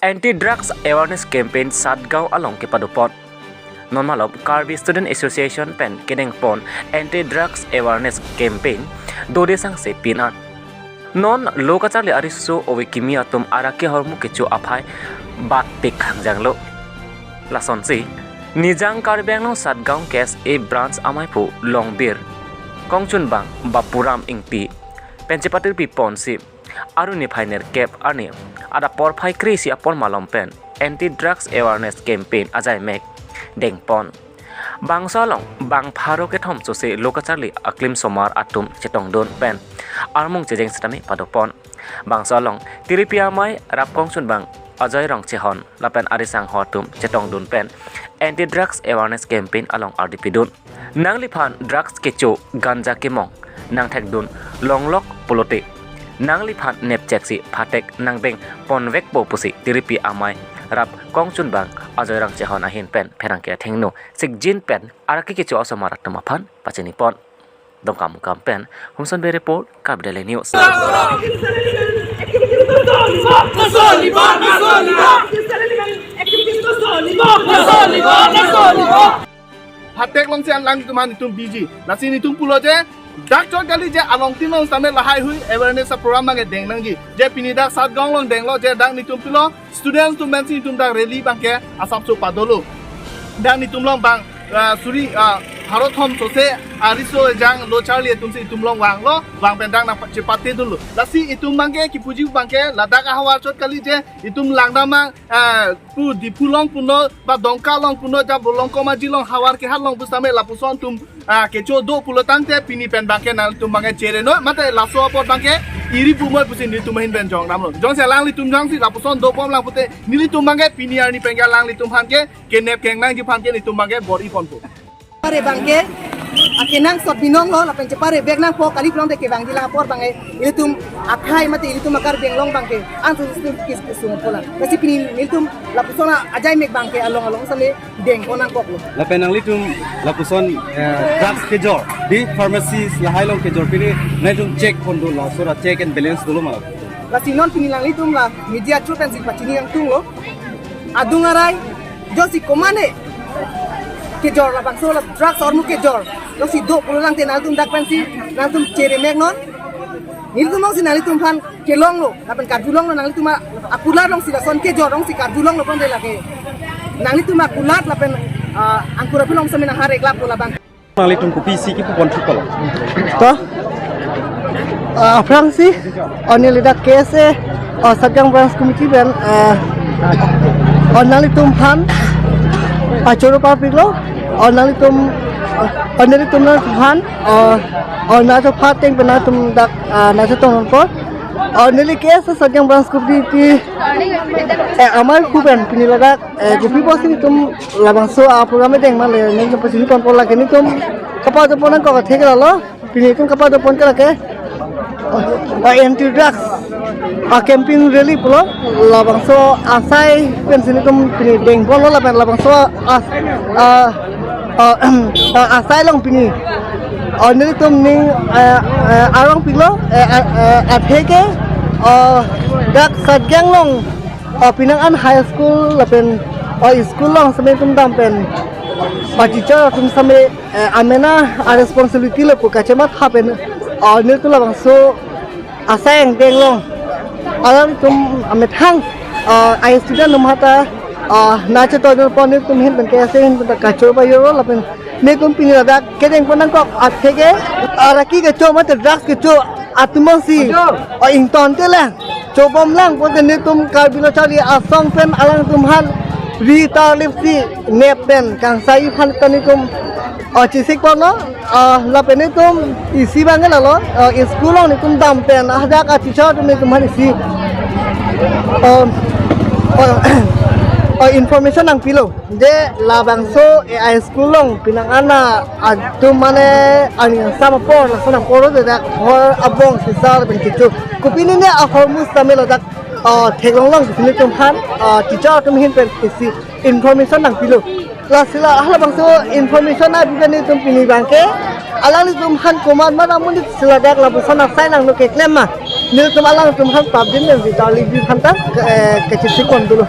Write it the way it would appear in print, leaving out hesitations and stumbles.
Anti-drugs awareness campaign Satgaon along ke padupot. Non malop Karbi Student Association pen kedeng pon anti-drugs awareness campaign dode sang se pinan. Non lokacali arisu owe kimia tum arake hormu kecu aphai bat pik hangjanglo. Lason si Nijang Karbeng Satgaon case a branch amaipu Longbir Kongchun bang Bapuram ingpi pencepatir pi ponsi aruni phainer cap ani ada porphai krisi apon malompen anti-drugs awareness campaign ajai mek dengpon bang solong bang pharo ke thom chose lokachali aklim somar atum chetong don pen armung chejeng stami padopon bang solong tiripia mai rap kongchun bang ajai rong chehon lapen arisang hotum chetong don pen anti-drugs awareness campaign along RDP don nangli phan drugs kecho ganja kemong nang thek don longlok polote nangli phan nep cheksi phatek nangbeng ponvek po pusi tiripi amai rap kongchun bang ajoi rang chehon ahin pen pherang ke thengno sigjin pen araki kecho asamarak tama phan pachini pon dongkam kam pen humson be report kabdele news Hatek long sian lang tuman itum biji nasi ni tum pulo je doctor kali je along tilong same lahai hui awareness program nge deng nangji je pinida Satgaon long deng lo je dang ni tum pulo students tum mensi tum dang rally bangke asap su padolo dang ni tum long bang suri harot hom sose ariso jang lo charlie tum si tum long wang lo wang pendang na cepate dulu lasi itum bangke ki puji bangke ladak hawa chot kali je itum langdama pu di pulong puno ba dongka long puno ja bolong koma jilong hawar ke halong busame lapuson tum kecho do pulo tangte pini pen bangke nal tum bangke chere no mate laso apot bangke iri pumoy pusin ni tum hin ben jong namlo jong se lang li tum jang si lapuson do pom lang pute nili tum bangke pini arni penga lang li tum hanke kenep keng lang ki phanke ni tum bangke bori ponpo pare bangke akenang sot binong lo lapen cepare beg nang po kali plong de ke bang dilang por bangai ilitum akhai mate ilitum akar benglong bangke an sistem kis kisung pola kasi pini ilitum lapusona ajai mek bangke along along sale deng konang kok lo lapen ang litum lapuson drugs kejor di pharmacies lahai long kejor pini naitum check kondo la sura check and balance dulu mal kasi non pini lang litum la media trutan si pachini yang tung lo adungarai josi komane kejor la bangso la drugs or mu kejor lo si do pulang te naltum dak pensi naltum cere mek non niltum long si nalitum phan kelong lo lapen kadulong lo nalitum akulat long si la son kejor long si kadulong lo pon de la ke nalitum akulat lapen angkura pilong samina hare klap lo la bang ang litum ko PC ki pupon tripol to Fransi oni lidak kese Satgaon branch committee ben nalitum phan pachoro public lo nalitum na phan na to phateng bena tum dak na to ton ko nili kese Satgaon branch committee amar kuben pinilaga gupi bosi tum labang so program deng male ning to pasi kon pola keni tum kapa to ponan ko thekela lo pini tum kapa to pon kala ke anti drugs campaign rally pulo labang so asai pensini tum pini deng bolo labang so asai long pini nili tum ning arong pilo atheke dak Satgaon long pinangan high school lapen school long sampai tum dampen teacher tum sampai amena responsibility lo ko kacemat hapen nil tu labang so aseng deng long alam tum amet hang ai student num hata na che to pon ni tum hin ben ke sen ben ka chor ba yo lapen ne tum pini dak kedeng ponan kok atheke araki ke cho mat drugs ke cho atmosi ington te la cobom lang pon ni tum kar bilo chali asong pen alang tum han rita lipsi nepen kang sai phan tani tum chisik pon no lapen ni tum isi bangal lo school ni tum dam pen ahja ka teacher tum ni tum han isi information ang pilo je labang so ai school long pinangana atu mane ani sama por la sana poro de dak hor abong sisar ben kitu kupini ne a hormus tamelo dak theglong long sini tum han teacher tum hin pen isi information ang pilo la sila ahla bang so information na bigani tum pini bangke alali tum han command mana mun sila dak la busana sai nang no ke klem ma Nil tumalang tumhan tabjin yang vital ibi phanta kecil sikon dulu.